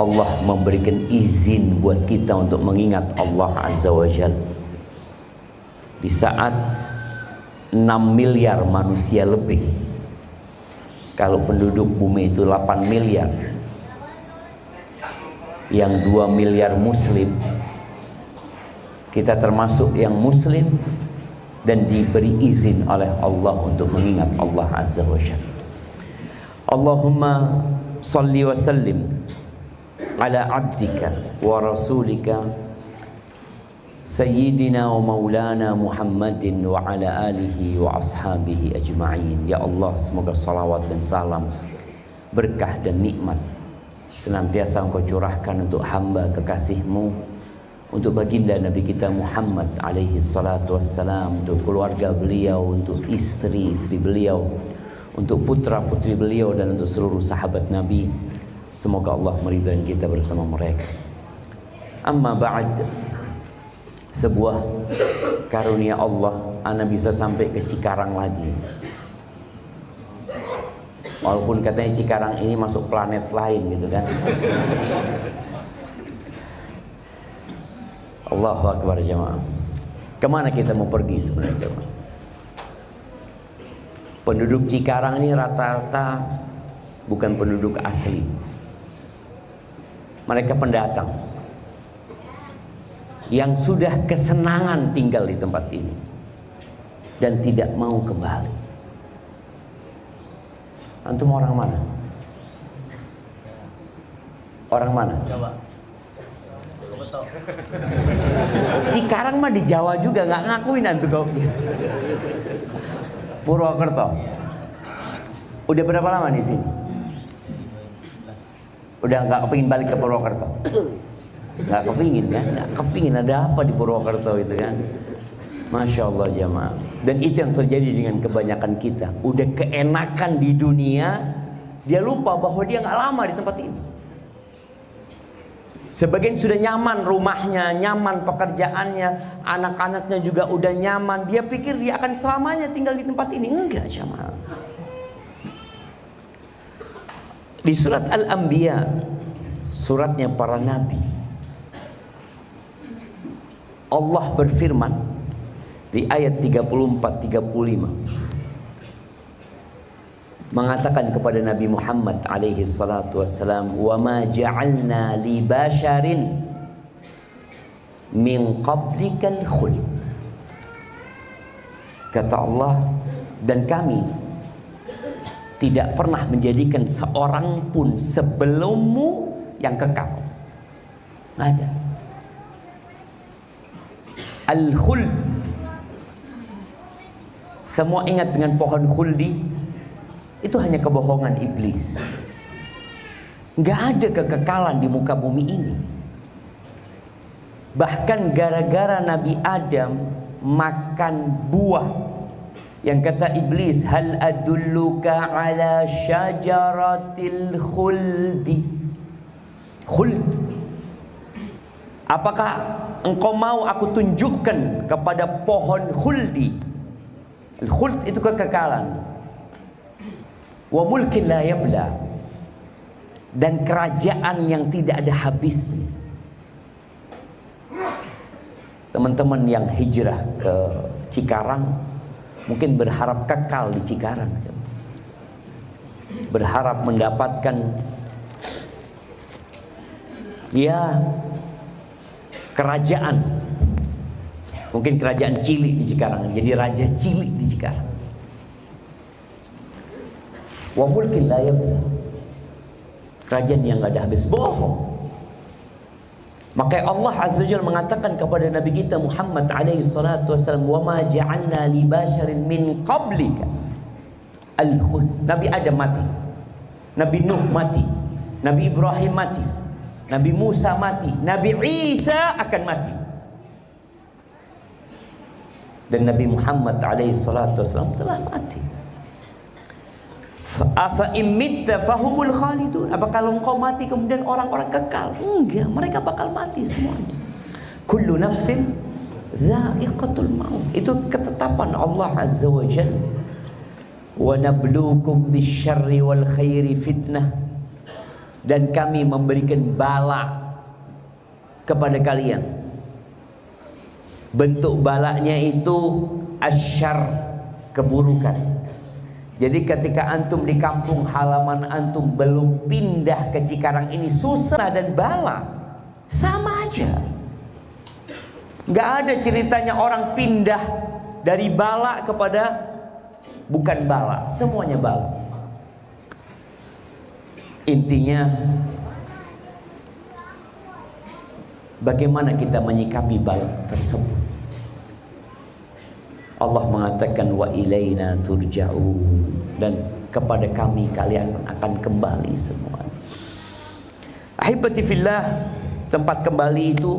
Allah memberikan izin buat kita untuk mengingat Allah Azza wa Jalla. Di saat 6 miliar manusia lebih, kalau penduduk bumi itu 8 miliar, yang 2 miliar muslim, kita termasuk yang muslim dan diberi izin oleh Allah untuk mengingat Allah Azza wa Jalla. Allahumma salli wa sallim ala abdika wa rasulika Sayyidina wa maulana Muhammadin wa ala alihi wa ashabihi ajma'in. Ya Allah, semoga salawat dan salam, berkah dan nikmat senantiasa Engkau curahkan untuk hamba kekasih-Mu, untuk baginda Nabi kita Muhammad alaihi salatu wassalam, untuk keluarga beliau, untuk istri-istri beliau, untuk putra-putri beliau, dan untuk seluruh sahabat Nabi. Semoga Allah meridai kita bersama mereka. Amma ba'd, sebuah karunia Allah, ana bisa sampai ke Cikarang lagi. Walaupun katanya Cikarang ini masuk planet lain gitu kan. Allahu Akbar jemaah. Kemana kita mau pergi sebenarnya jemaah? Penduduk Cikarang ini rata-rata bukan penduduk asli. Mereka pendatang yang sudah kesenangan tinggal di tempat ini dan tidak mau kembali. Antum orang mana? Orang mana? Jawa. Cikarang mah di Jawa juga, nggak ngakuin antum kau. Purwokerto. Udah berapa lama di sini? Udah nggak kepingin balik ke Purwokerto? Nggak kepingin kan? Nggak kepingin, ada apa di Purwokerto itu kan? Masya Allah jamaah. Dan itu yang terjadi dengan kebanyakan kita. Udah keenakan di dunia, dia lupa bahwa dia nggak lama di tempat ini. Sebagian sudah nyaman rumahnya, nyaman pekerjaannya, anak-anaknya juga udah nyaman. Dia pikir dia akan selamanya tinggal di tempat ini. Enggak jamaah. Di surat Al-Anbiya, suratnya para nabi, Allah berfirman di ayat 34-35 mengatakan kepada Nabi Muhammad alaihi salatu wassalam, wa ma ja'alna li basharin min qablikal khuld. Kata Allah, dan kami tidak pernah menjadikan seorang pun sebelummu yang kekal. Nggak ada. Al-khuld, semua ingat dengan pohon khuldi? Itu hanya kebohongan iblis. Nggak ada kekekalan di muka bumi ini. Bahkan gara-gara Nabi Adam makan buah yang kata iblis, hal adulluka ala syajaratil khuldi. Khuld, apakah engkau mau aku tunjukkan kepada pohon khuldi? Khuld itu kekekalan. Wa mulkin la yabla, dan kerajaan yang tidak ada habisnya. Teman-teman yang hijrah ke Cikarang mungkin berharap kekal di Cikarang, berharap mendapatkan ya kerajaan, mungkin kerajaan cilik di Cikarang, jadi raja cilik di Cikarang. Wa mulkin la yabla, kerajaan yang gak ada habis. Bohong. Maka Allah Azza wa Jalla mengatakan kepada Nabi kita Muhammad alaihi salatu wassalam, wa ma ja'alna li basharin min qablika al-khuld. Nabi Adam mati, Nabi Nuh mati, Nabi Ibrahim mati, Nabi Musa mati, Nabi Isa akan mati, dan Nabi Muhammad alaihi salatu wassalam telah mati. Afa imitta fahumul khalidun. Apa kalau engkau mati kemudian orang-orang kekal? Enggak, mereka bakal mati semuanya. Kullu nafsin dha'iqatul maut. Itu ketetapan Allah Azza wa Jalla. Wa nabluukum bisyarri wal khairi fitnah dan kami memberikan bala kepada kalian. Bentuk balanya itu asyar, keburukan. Jadi ketika antum di kampung halaman antum belum pindah ke Cikarang ini, susah dan bala sama aja. Gak ada ceritanya orang pindah dari bala kepada bukan bala, semuanya bala. Intinya bagaimana kita menyikapi bala tersebut. Allah mengatakan wa ilaina turja'un, dan kepada kami kalian akan kembali semua. Ahibati fillah, tempat kembali itu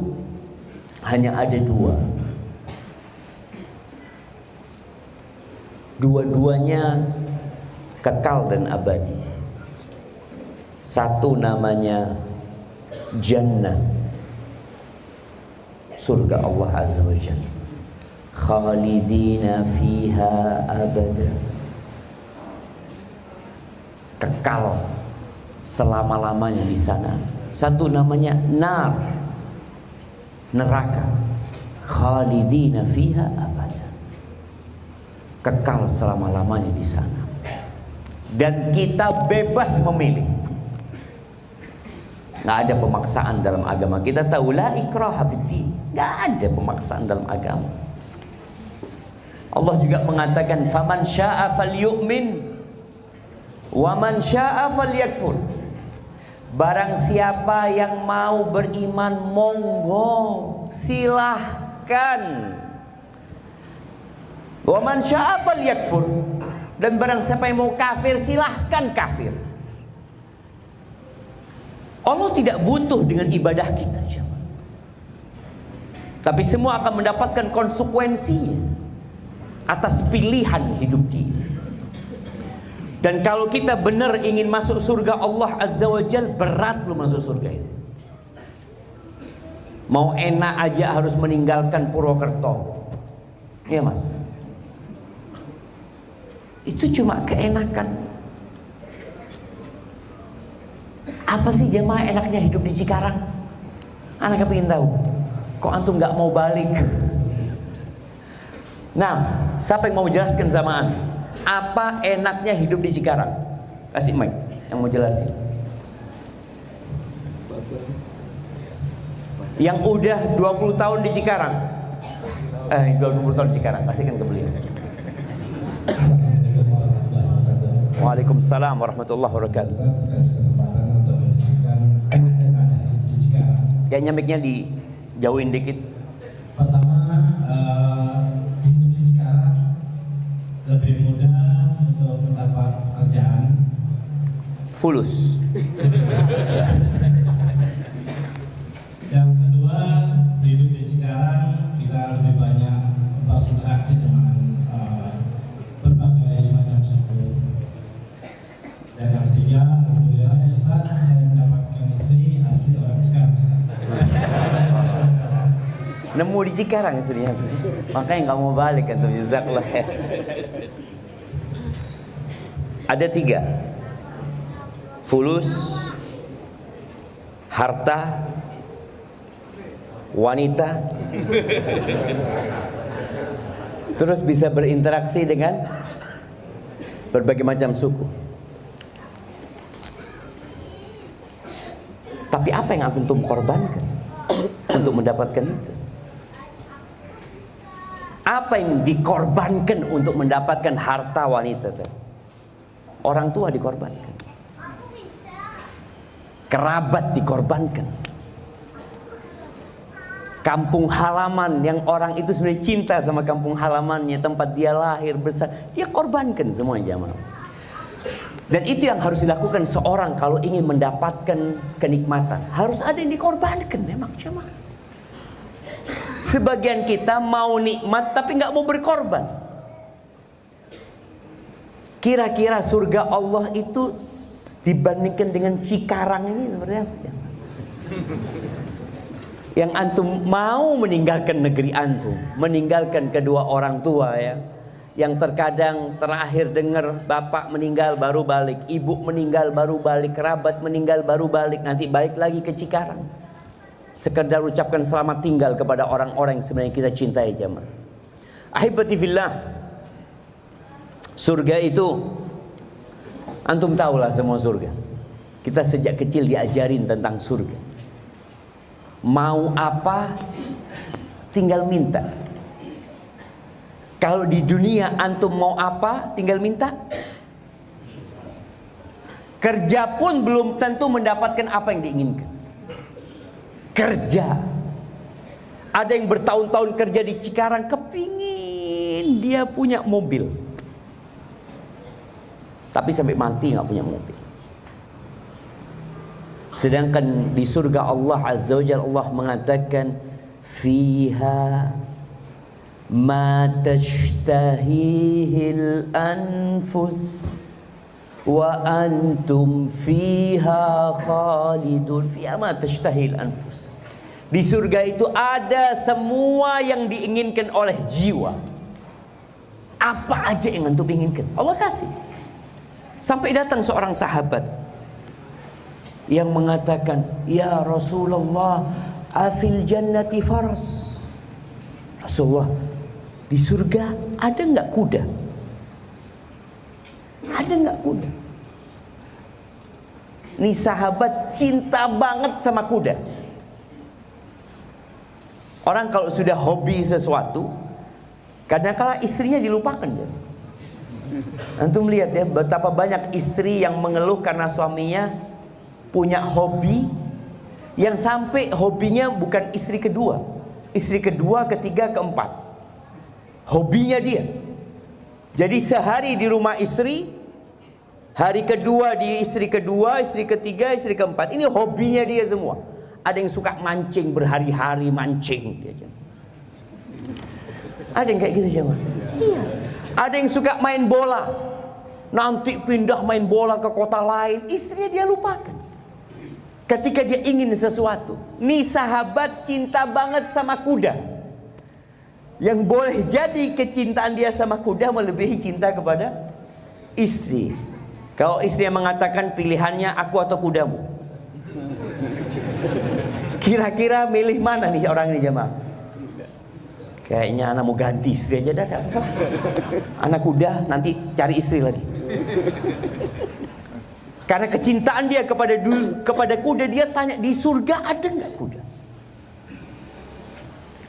hanya ada dua. Dua-duanya kekal dan abadi. Satu namanya jannah, surga Allah Azza wa Jalla, khalidina fiha abada, kekal selama-lamanya di sana. Satu namanya nar, neraka, khalidina fiha abada, kekal selama-lamanya di sana. Dan kita bebas memilih. Nggak ada pemaksaan dalam agama. Kita tahu la ikraha fiddin, nggak ada pemaksaan dalam agama. Allah juga mengatakan faman syaa falyu'min wa man syaa falyakfur. Barang siapa yang mau beriman, monggo, silahkan. Wa man syaa falyakfur. Dan barang siapa yang mau kafir, silahkan kafir. Allah tidak butuh dengan ibadah kita, tapi semua akan mendapatkan konsekuensinya atas pilihan hidup dia. Dan kalau kita benar ingin masuk surga Allah Azza wa Jalla, berat lu masuk surga itu. Mau enak aja harus meninggalkan Purwokerto, iya mas. Itu cuma keenakan. Apa sih jemaah enaknya hidup di Cikarang? Anak kepingin tahu. Kok antum nggak mau balik? Nah, siapa yang mau jelaskan samaan? Apa enaknya hidup di Cikarang? Kasih mic yang mau jelasin. Yang udah 20 tahun di Cikarang. 20 tahun di Cikarang, kasihkan ke beliau. Waalaikumsalam warahmatullahi wabarakatuh. Kayaknya mic-nya dijauhin dikit. Pertama, hidup di Cikarang lebih mudah untuk mendapat kerjaan. Fulus. Yang kedua, hidup di Cikarang kita lebih banyak berinteraksi dengan berbagai macam suku. Dan yang ketiga, alhamdulillah ya Ustaz, saya mendapatkan istri asli orang Cikarang. Nemu di Cikarang istrinya. Makanya nggak mau balik kan tuh, jazakallah khair. Ada 3. Fulus, harta, wanita, terus bisa berinteraksi dengan berbagai macam suku. Tapi apa yang antum korbankan untuk mendapatkan itu? Apa yang dikorbankan untuk mendapatkan harta, wanita? Orang tua dikorbankan, kerabat dikorbankan, kampung halaman yang orang itu sebenarnya cinta sama kampung halamannya, tempat dia lahir besar, dia korbankan semua jamaah. Dan itu yang harus dilakukan seorang kalau ingin mendapatkan kenikmatan. Harus ada yang dikorbankan memang jamaah. Sebagian kita mau nikmat tapi nggak mau berkorban. Kira-kira surga Allah itu dibandingkan dengan Cikarang ini seperti apa? Yang antum mau meninggalkan negeri antum, meninggalkan kedua orang tua ya, yang terkadang terakhir dengar bapak meninggal baru balik, ibu meninggal baru balik, kerabat meninggal baru balik, nanti balik lagi ke Cikarang. Sekedar ucapkan selamat tinggal kepada orang-orang yang sebenarnya kita cintai jemaah. Ahibati fillah, surga itu antum tahulah semua surga. Kita sejak kecil diajarin tentang surga. Mau apa tinggal minta. Kalau di dunia antum mau apa tinggal minta. Kerja pun belum tentu mendapatkan apa yang diinginkan. Kerja. Ada yang bertahun-tahun kerja di Cikarang kepingin dia punya mobil, tapi sampai mati nggak punya mobil. Sedangkan di surga Allah Azza wa Jalla, Allah mengatakan fiha ma tashtahihil anfus wa antum fiha khalidun. Fiha ma tashtahihil anfus. Di surga itu ada semua yang diinginkan oleh jiwa. Apa aja yang antum inginkan Allah kasih. Sampai datang seorang sahabat yang mengatakan, ya Rasulullah, afil jannati faras. Rasulullah, di surga ada nggak kuda? Ada nggak kuda? Ini sahabat cinta banget sama kuda. Orang kalau sudah hobi sesuatu, kadang-kala istrinya dilupakan. Antum lihat ya, betapa banyak istri yang mengeluh karena suaminya punya hobi yang sampai hobinya bukan istri kedua, istri kedua, ketiga, keempat. Hobinya dia. Jadi sehari di rumah istri, hari kedua di istri kedua, istri ketiga, istri keempat. Ini hobinya dia semua. Ada yang suka mancing, berhari-hari mancing dia. Ada yang kayak gitu siapa? Iya. Ada yang suka main bola, nanti pindah main bola ke kota lain, istrinya dia lupakan. Ketika dia ingin sesuatu, nih sahabat cinta banget sama kuda. Yang boleh jadi kecintaan dia sama kuda melebihi cinta kepada istri. Kalau istri yang mengatakan pilihannya aku atau kudamu, kira-kira milih mana nih orang ini jemaah? Kayaknya anak mau ganti istri aja dah. Anak kuda, nanti cari istri lagi. Karena kecintaan dia kepada kuda, dia tanya, di surga ada nggak kuda?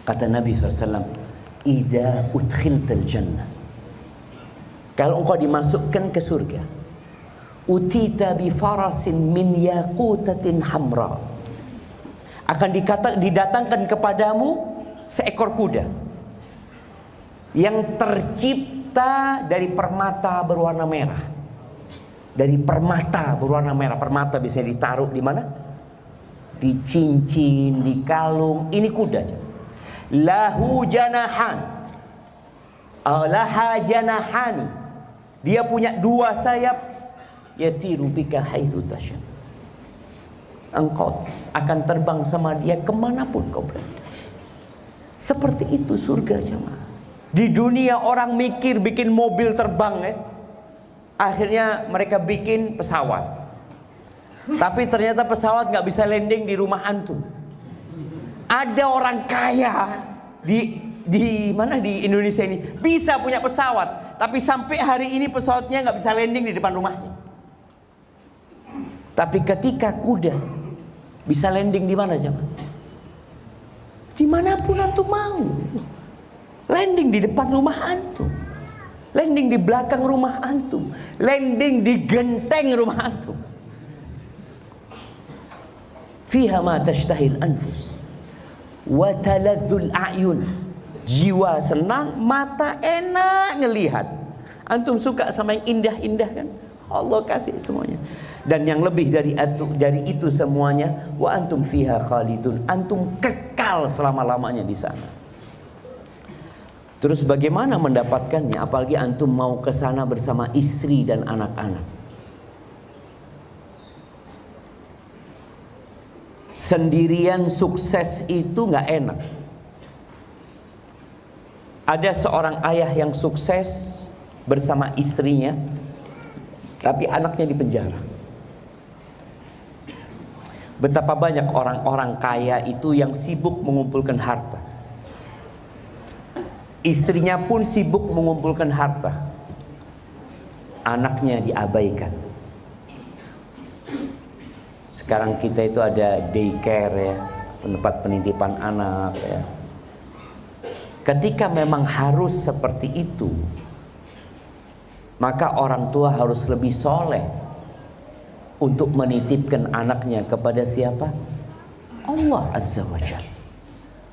Kata Nabi SAW, idza udkhiltal jannah, kalau engkau dimasukkan ke surga, utita bi farasin min yaqutatin hamra, akan didatangkan kepadamu seekor kuda yang tercipta dari permata berwarna merah. Dari permata berwarna merah. Permata bisa ditaruh di mana? Di cincin, di kalung. Ini kuda. Lahu janahan, laha janahani. Dia punya dua sayap. Yatiru bika haitsu tasya. Engkau akan terbang sama dia kemanapun kau berada. Seperti itu surga jemaah. Di dunia orang mikir bikin mobil terbang ya. Akhirnya mereka bikin pesawat. Tapi ternyata pesawat nggak bisa landing di rumah antum. Ada orang kaya di mana di Indonesia ini bisa punya pesawat, tapi sampai hari ini pesawatnya nggak bisa landing di depan rumahnya. Tapi ketika kuda bisa landing di mana jemaah? Dimanapun antum mau. Landing di depan rumah antum, landing di belakang rumah antum, landing di genteng rumah antum. Fiha ma tashtahil anfus wa taladzul a'yun. Jiwa senang, mata enak ngelihat. Antum suka sama yang indah-indah kan? Allah kasih semuanya. Dan yang lebih dari itu semuanya, wa antum fiha khalidun. Antum kekal selama-lamanya di sana. Terus bagaimana mendapatkannya? Apalagi antum mau ke sana bersama istri dan anak-anak. Sendirian sukses itu nggak enak. Ada seorang ayah yang sukses bersama istrinya, tapi anaknya di penjara. Betapa banyak orang-orang kaya itu yang sibuk mengumpulkan harta. Istrinya pun sibuk mengumpulkan harta. Anaknya diabaikan. Sekarang kita itu ada daycare ya, tempat penitipan anak ya. Ketika memang harus seperti itu, maka orang tua harus lebih soleh untuk menitipkan anaknya kepada siapa? Allah Azza wa Jalla.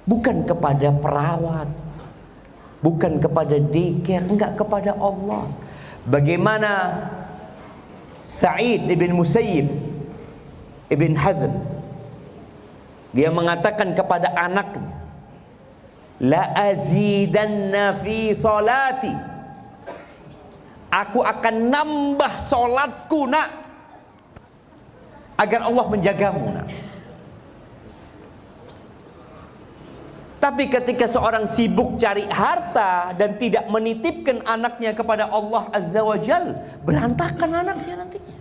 Bukan kepada perawat, bukan kepada daycare, enggak, kepada Allah. Bagaimana Sa'id ibn Musayyib ibn Hazm, dia mengatakan kepada anaknya, la azidanna fi salati, aku akan nambah solatku nak, agar Allah menjagamu nak. Tapi ketika seorang sibuk cari harta dan tidak menitipkan anaknya kepada Allah Azza wa Jal, berantakan anaknya nantinya.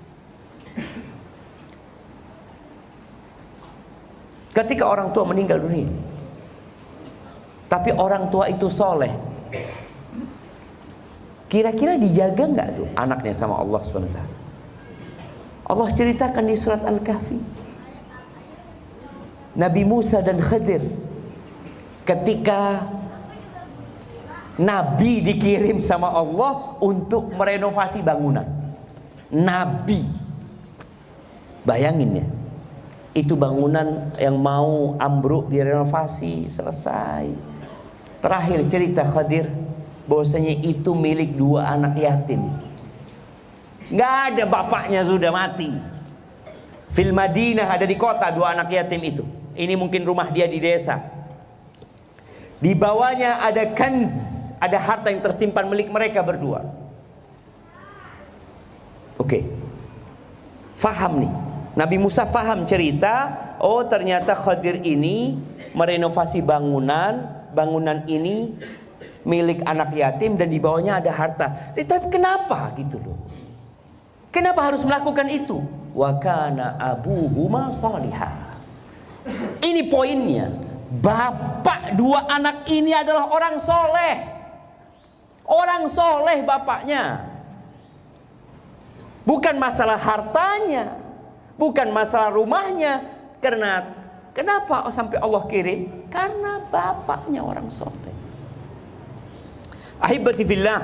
Ketika orang tua meninggal dunia, tapi orang tua itu soleh, kira-kira dijaga nggak tuh anaknya sama Allah SWT? Allah ceritakan di surat Al-Kahfi, Nabi Musa dan Khidir, ketika Nabi dikirim sama Allah untuk merenovasi bangunan. Nabi, bayangin ya, itu bangunan yang mau ambruk direnovasi, selesai. Terakhir cerita Khidir, bahwasanya itu milik 2 anak yatim. Nggak ada, bapaknya sudah mati. Fil Madinah, ada di kota 2 anak yatim itu. Ini mungkin rumah dia di desa. Di bawahnya ada kanz, ada harta yang tersimpan milik mereka berdua. Oke, faham nih. Nabi Musa faham cerita. Oh, ternyata Khidir ini merenovasi bangunan. Bangunan ini milik anak yatim dan di bawahnya ada harta. Tapi kenapa gitu loh? Kenapa harus melakukan itu? Wa kana abuhuma shalihah. Ini poinnya. Bapak 2 anak ini adalah orang soleh. Orang soleh bapaknya. Bukan masalah hartanya, bukan masalah rumahnya. Karena kenapa sampai Allah kirim? Karena bapaknya orang soleh. Ahibati fillah,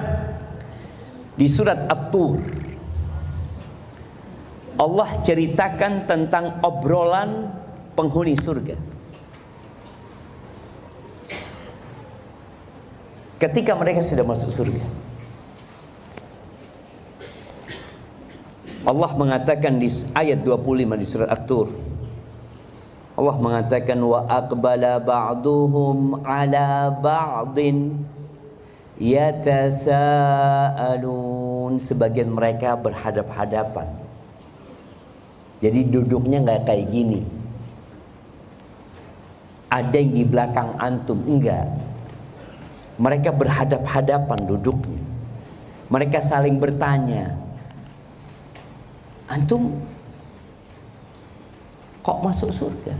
di surat At-Tur Allah ceritakan tentang obrolan penghuni surga. Ketika mereka sudah masuk surga, Allah mengatakan di ayat 25 di surat At-Tur, Allah mengatakan wa aqbala ba'duhum ala ba'din yatasaalun. Sebagian mereka berhadap-hadapan. Jadi duduknya nggak kayak gini. Ada yang di belakang antum, enggak. Mereka berhadap-hadapan duduknya. Mereka saling bertanya, antum kok masuk surga?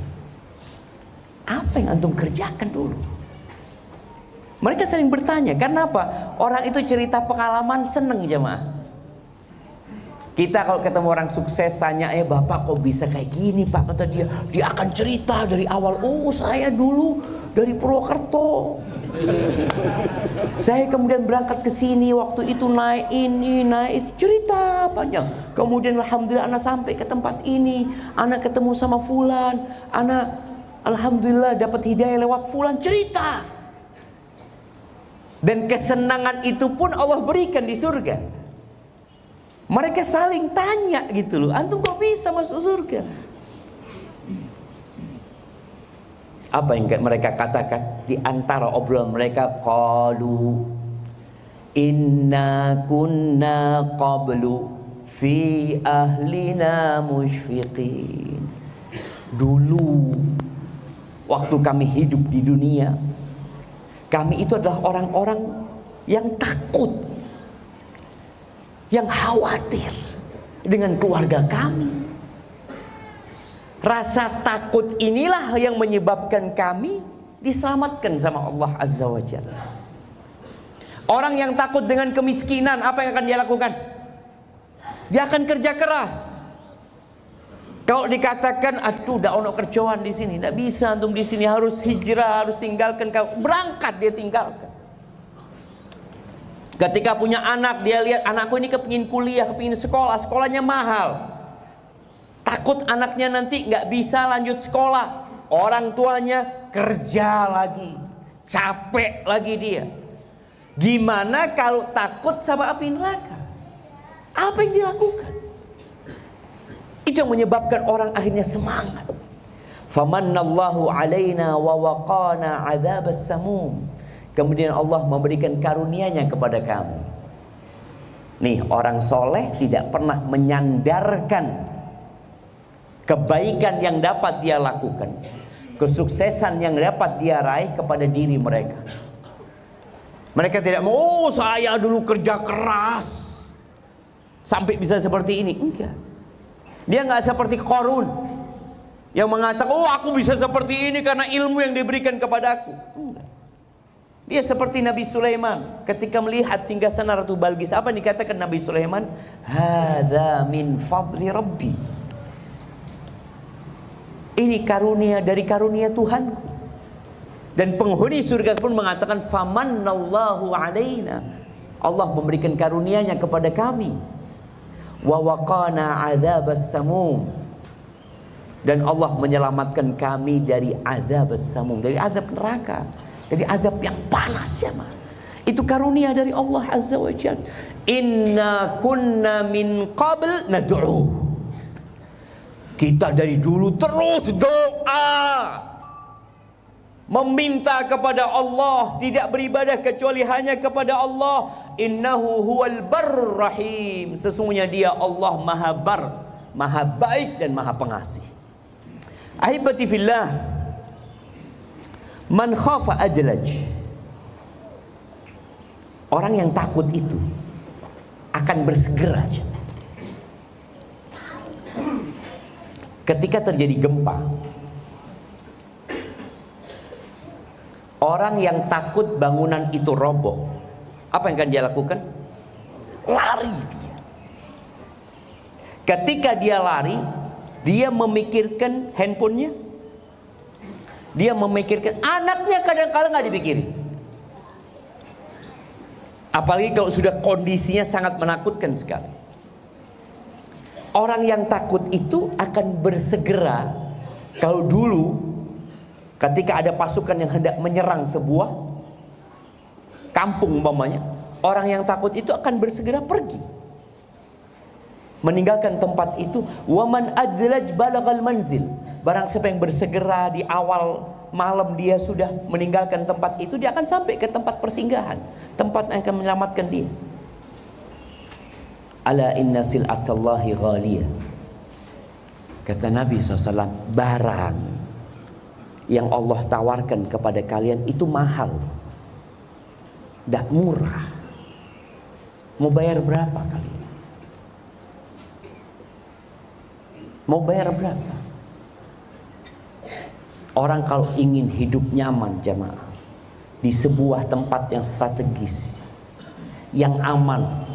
Apa yang antum kerjakan dulu? Mereka saling bertanya. Karena apa? Orang itu cerita pengalaman, seneng jemaah. Kita kalau ketemu orang sukses tanya, bapak kok bisa kayak gini pak? Kata dia, dia akan cerita dari awal. Oh, saya dulu dari Purwokerto. Saya kemudian berangkat ke sini, waktu itu naik ini, naik itu, cerita panjang. Kemudian alhamdulillah anak sampai ke tempat ini, anak ketemu sama fulan, anak alhamdulillah dapat hidayah lewat fulan, cerita. Dan kesenangan itu pun Allah berikan di surga. Mereka saling tanya gitu loh, antum kok bisa masuk surga? Apa yang mereka katakan? Di antara obrolan mereka, qalu inna kunna qablu fi ahlina musyfiqin. Dulu waktu kami hidup di dunia, Kami itu adalah orang-orang yang takut, yang khawatir dengan keluarga kami. Rasa takut inilah yang menyebabkan kami diselamatkan sama Allah Azza wa Jalla. Orang yang takut dengan kemiskinan, apa yang akan dia lakukan? Dia akan kerja keras. Kalau dikatakan, aduh, dak ono kerjaan di sini, tidak bisa antum di sini, harus hijrah, harus tinggalkan, berangkat dia tinggalkan. Ketika punya anak, dia lihat anakku ini kepingin kuliah, kepingin sekolah, sekolahnya mahal. Takut anaknya nanti nggak bisa lanjut sekolah, orang tuanya kerja lagi, capek lagi dia. Gimana kalau takut sama api neraka? Apa yang dilakukan? Itu yang menyebabkan orang akhirnya semangat. Famannallahu alaina wa waqana adzabas samum. Kemudian Allah memberikan karunia-Nya kepada kamu. Nih, orang soleh tidak pernah menyandarkan kebaikan yang dapat dia lakukan, kesuksesan yang dapat dia raih kepada diri mereka. Mereka tidak mau, oh saya dulu kerja keras sampai bisa seperti ini. Enggak. Dia nggak seperti Qarun yang mengatakan, oh aku bisa seperti ini karena ilmu yang diberikan kepadaku. Enggak. Dia seperti Nabi Sulaiman ketika melihat singgasana Ratu Balqis. Apa yang dikatakan Nabi Sulaiman? Hadza min fadli Rabbi. Ini karunia dari karunia Tuhanku. Dan penghuni surga pun mengatakan, famannallahu alaina. Allah memberikan karunia-Nya kepada kami. Wa waqana adzabas samum. Dan Allah menyelamatkan kami dari adzabas samum, dari azab neraka, dari azab yang panas ya, Ma. Itu karunia dari Allah Azza wa Jalla. Inna kunna min qabl nad'u. Kita dari dulu terus doa, meminta kepada Allah, tidak beribadah kecuali hanya kepada Allah. Innahu huwal barr rahim. Sesungguhnya Dia Allah Maha Bar, Maha baik dan Maha pengasih. Ahibati fillah, man khafa adlaj. Orang yang takut itu akan bersegera. Ketika terjadi gempa, orang yang takut bangunan itu roboh, apa yang akan dia lakukan? Lari dia. Ketika dia lari, dia memikirkan handphonenya, dia memikirkan anaknya, kadang-kadang nggak dipikirin. Apalagi kalau sudah kondisinya sangat menakutkan sekali. Orang yang takut itu akan bersegera. Kalau dulu ketika ada pasukan yang hendak menyerang sebuah kampung umpamanya, orang yang takut itu akan bersegera pergi, meninggalkan tempat itu. Waman adlaj balagal manzil. Barang siapa yang bersegera di awal malam dia sudah meninggalkan tempat itu, dia akan sampai ke tempat persinggahan, tempat yang akan menyelamatkan dia. Ala inna sil'atallahi ghaliyah. Kata Nabi SAW, barang yang Allah tawarkan kepada kalian itu mahal, tidak murah. Mau bayar berapa kalian? Mau bayar berapa? Orang kalau ingin hidup nyaman, jamaah, di sebuah tempat yang strategis, yang aman,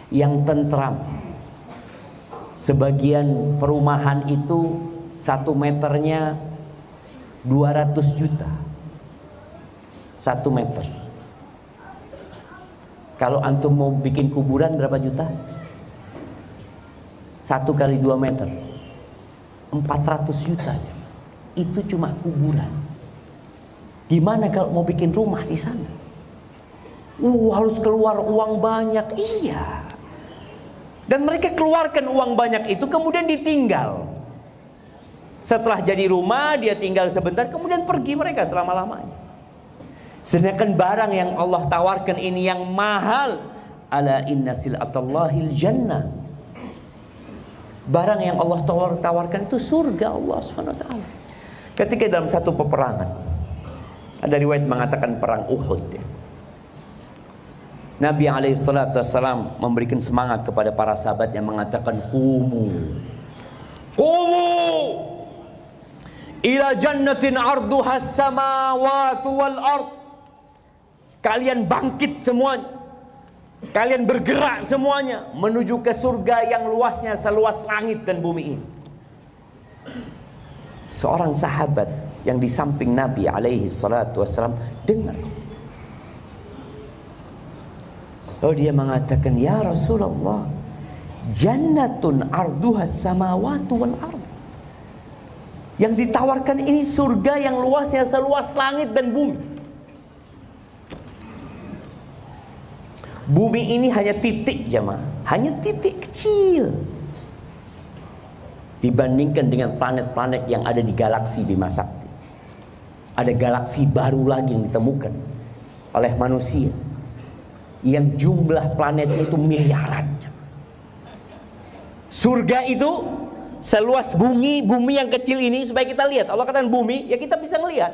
yang tentram. Sebagian perumahan itu 1 meternya 200 juta 1 meter. Kalau antum mau bikin kuburan berapa juta? 1 kali 2 meter 400 juta. Itu cuma kuburan. Gimana kalau mau bikin rumah di sana? Harus keluar uang banyak. Iya. Dan mereka keluarkan uang banyak itu, kemudian ditinggal. Setelah jadi rumah, dia tinggal sebentar, kemudian pergi mereka selama-lamanya. Sedangkan barang yang Allah tawarkan ini yang mahal. Ala inna sil'atallahil jannah. Barang yang Allah tawarkan itu surga Allah SWT. Ketika dalam satu peperangan, Ada riwayat mengatakan perang Uhud ya. Nabi SAW memberikan semangat kepada para sahabat yang mengatakan Qumu ila jannatin arduha samawati wal ard. Kalian bangkit semuanya, kalian bergerak semuanya menuju ke surga yang luasnya seluas langit dan bumi ini. Seorang sahabat yang di samping Nabi SAW dengar. Lalu dia mengatakan, ya Rasulullah, jannatun arduha samawati wal ard. Yang ditawarkan ini surga yang luasnya seluas langit dan bumi. Bumi ini hanya titik jemaah, hanya titik kecil dibandingkan dengan planet-planet yang ada di galaksi Bima Sakti. Ada galaksi baru lagi yang ditemukan oleh manusia yang jumlah planetnya itu miliaran. Surga itu seluas bumi yang kecil ini, supaya kita lihat. Allah katakan bumi, ya kita bisa ngelihat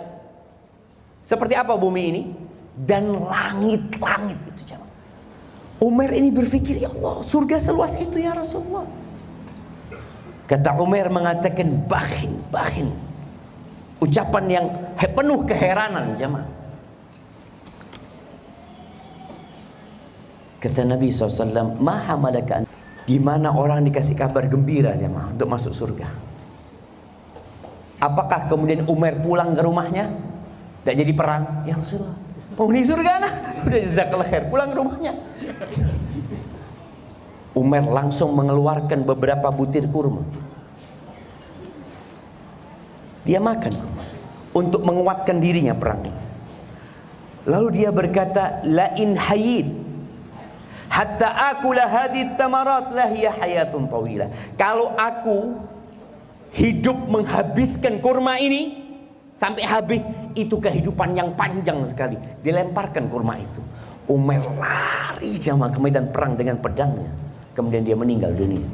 seperti apa bumi ini dan langit-langit itu jemaah. Umar ini berpikir, ya Allah, surga seluas itu ya Rasulullah. Kata Umar mengatakan, bahin. Ucapan yang penuh keheranan jemaah. Kata Nabi SAW, maha malakan. Gimana orang dikasih kabar gembira jemaah untuk masuk surga? Apakah kemudian Umar pulang ke rumahnya? Tidak jadi perang? Ya Rasulullah, penghuni surga lah. Udah jazakallah khair, pulang ke rumahnya. Umar langsung mengeluarkan beberapa butir kurma. Dia makan kurma untuk menguatkan dirinya perang ini. Lalu dia berkata, la in hayyid hatta akula hadhihi tamarat lahiya hayatun tawilah. Kalau aku hidup menghabiskan kurma ini sampai habis, itu kehidupan yang panjang sekali. Dilemparkan kurma itu. Umar lari jamaah ke medan perang dengan pedangnya. Kemudian dia meninggal dunia.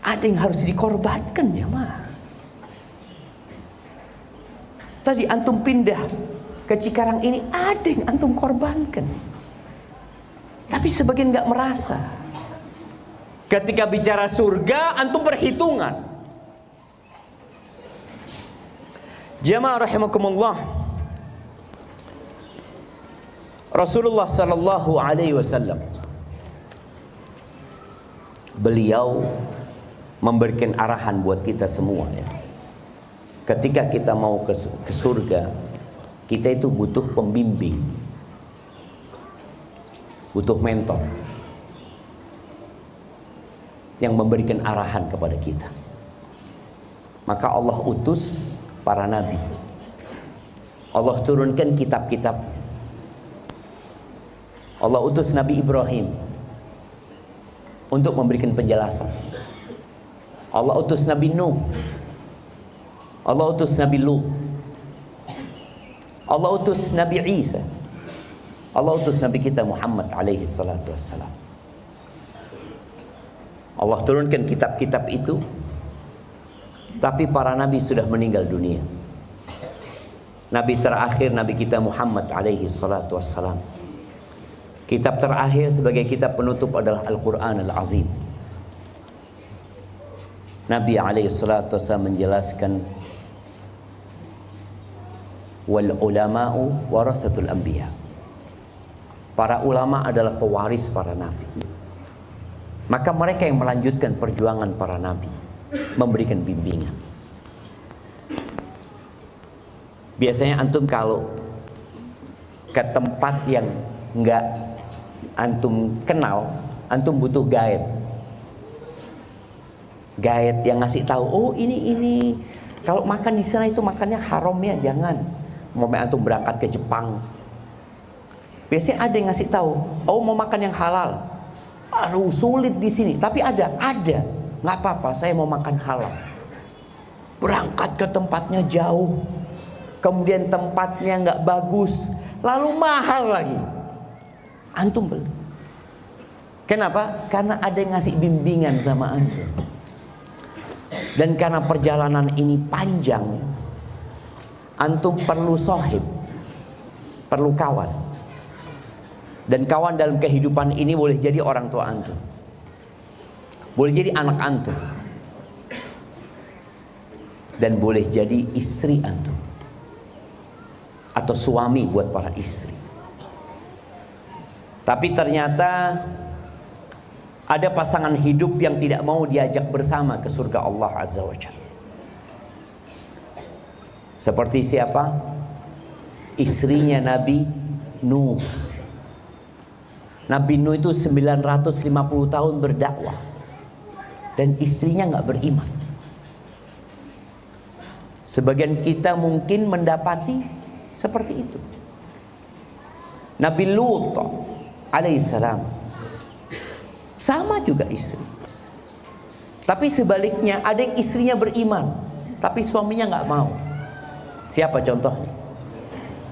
Ada yang harus dikorbankan jamaah. Tadi antum pindah ke Cikarang ini, ada yang antum korbankan. Tapi sebagian gak merasa. Ketika bicara surga, antum berhitungan. Jamaah rahimakumullah, Rasulullah sallallahu alaihi wasallam beliau memberikan arahan buat kita semua ya. Ketika kita mau ke surga, kita itu butuh pembimbing, butuh mentor yang memberikan arahan kepada kita. Maka Allah utus para nabi. Allah turunkan kitab-kitab. Allah utus Nabi Ibrahim untuk memberikan penjelasan. Allah utus Nabi Nuh. Allah utus Nabi Lut. Allah utus Nabi Isa. Allah utus Nabi kita Muhammad alaihi salatu wassalam. Allah turunkan kitab-kitab itu, tapi para nabi sudah meninggal dunia. Nabi terakhir Nabi kita Muhammad alaihi salatu wassalam. Kitab terakhir sebagai kitab penutup adalah Al-Quran Al-Azim. Nabi alaihi salatu wassalam menjelaskan, wal ulama'u warasatul anbiya. Para ulama adalah pewaris para nabi. Maka mereka yang melanjutkan perjuangan para nabi, memberikan bimbingan. Biasanya antum kalau ke tempat yang enggak antum kenal, antum butuh guide. Guide yang ngasih tahu, oh ini kalau makan di sana itu makannya haram ya, jangan. Mau antum berangkat ke Jepang, biasanya ada yang ngasih tahu, oh mau makan yang halal. Aduh sulit di sini, tapi ada, nggak apa-apa, saya mau makan halal. Berangkat ke tempatnya jauh, kemudian tempatnya nggak bagus, lalu mahal lagi. Antum beli. Kenapa? Karena ada yang ngasih bimbingan sama antum. Dan karena perjalanan ini panjang, antum perlu sohib, perlu kawan. Dan kawan dalam kehidupan ini boleh jadi orang tua antum, boleh jadi anak antum, dan boleh jadi istri antum, atau suami buat para istri. Tapi ternyata ada pasangan hidup yang tidak mau diajak bersama ke surga Allah Azza wa Jalla. Seperti siapa? Istrinya Nabi Nuh. Nabi Nuh itu 950 tahun berdakwah, dan istrinya nggak beriman. Sebagian kita mungkin mendapati seperti itu. Nabi Lut alaihissalam sama juga istri. Tapi sebaliknya, ada yang istrinya beriman tapi suaminya nggak mau. Siapa contohnya?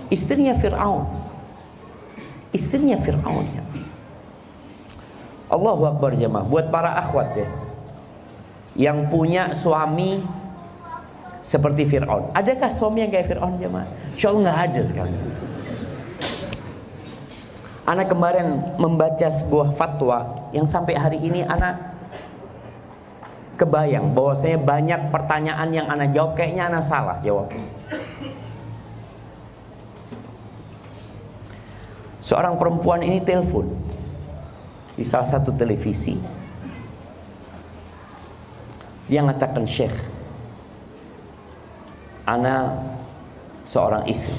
Istrinya Fir'aun. Istrinya Fir'aun. Allahu Akbar jemaah. Buat para akhwat ya, yang punya suami seperti Fir'aun. Adakah suami yang kayak Fir'aun jemaah? Insya Allah nggak ada sekali. Anak kemarin membaca sebuah fatwa yang sampai hari ini anak kebayang bahwasanya banyak pertanyaan yang anak jawab kayaknya anak salah jawab. Seorang perempuan ini telepon di salah satu televisi. Dia mengatakan, Syekh, anak seorang istri,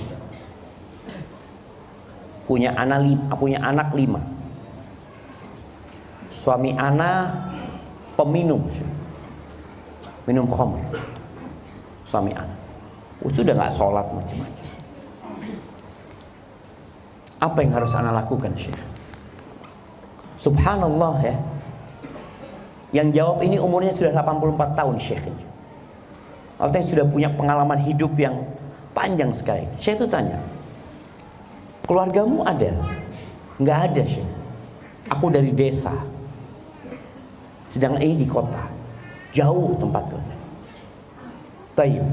punya anak 5. Suami anak peminum, minum khamr. Suami anak sudah nggak sholat macam-macam. Apa yang harus anak lakukan, Syekh? Subhanallah ya. Yang jawab ini umurnya sudah 84 tahun, Syekh. Artinya sudah punya pengalaman hidup yang panjang sekali. Syekh itu tanya, keluargamu ada? Nggak ada, Syekh. Aku dari desa, sedang ini di kota, jauh tempatku. Taib,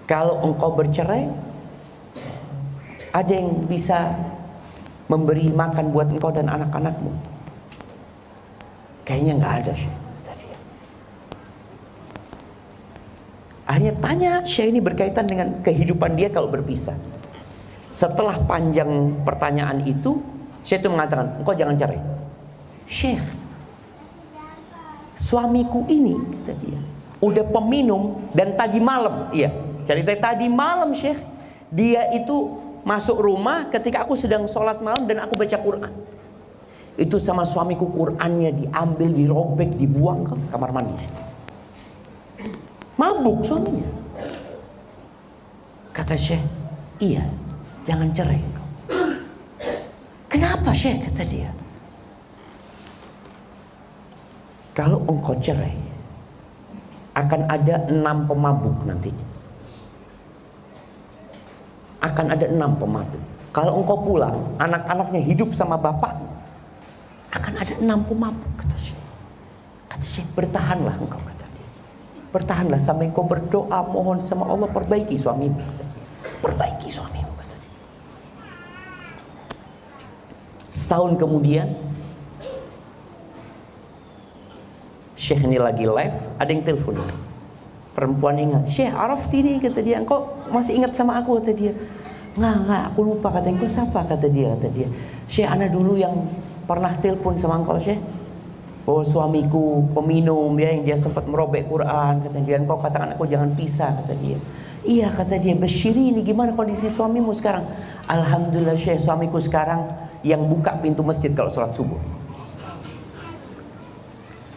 kalau engkau bercerai, ada yang bisa memberi makan buat engkau dan anak-anakmu? Kayaknya nggak ada, Syekh. Akhirnya tanya, Syekh ini berkaitan dengan kehidupan dia kalau berpisah. Setelah panjang pertanyaan itu, Syekh itu mengatakan, engkau jangan cerai. Syekh, suamiku ini, kata dia, udah peminum dan tadi malam, iya, cerita tadi malam, Syekh, dia itu masuk rumah ketika aku sedang sholat malam dan aku baca Quran. Itu sama suamiku, Qurannya diambil, dirobek, dibuang ke kamar mandi. Mabuk suaminya. Kata Syekh, iya, jangan cerai. Kenapa, Syekh? Kata dia, kalau engkau cerai, akan ada 6 pemabuk nantinya. Akan ada 6 pemabuk. Kalau engkau pulang, anak-anaknya hidup sama bapak, akan ada 6 pemabuk, kata Syekh. Kata Syekh, bertahanlah engkau, kata dia. Bertahanlah sampai engkau berdoa, mohon sama Allah, perbaiki suamimu, kata dia. Perbaiki suamimu, kata dia. Setahun kemudian, Syekh ini lagi live, ada yang telepon. Perempuan ingat, Syekh Arafti nih, kata dia, engkau masih ingat sama aku, kata dia. Nggak, aku lupa, kata engkau siapa, kata dia. Syekh, ana dulu yang pernah telepon sama engkau, Syekh. Oh, suamiku peminum ya, yang dia sempat merobek Quran, kata dia. Engkau katakan aku jangan pisah, kata dia. Iya, kata dia, Bashiri ini gimana kondisi suamimu sekarang? Alhamdulillah, Syekh, suamiku sekarang yang buka pintu masjid kalau sholat subuh.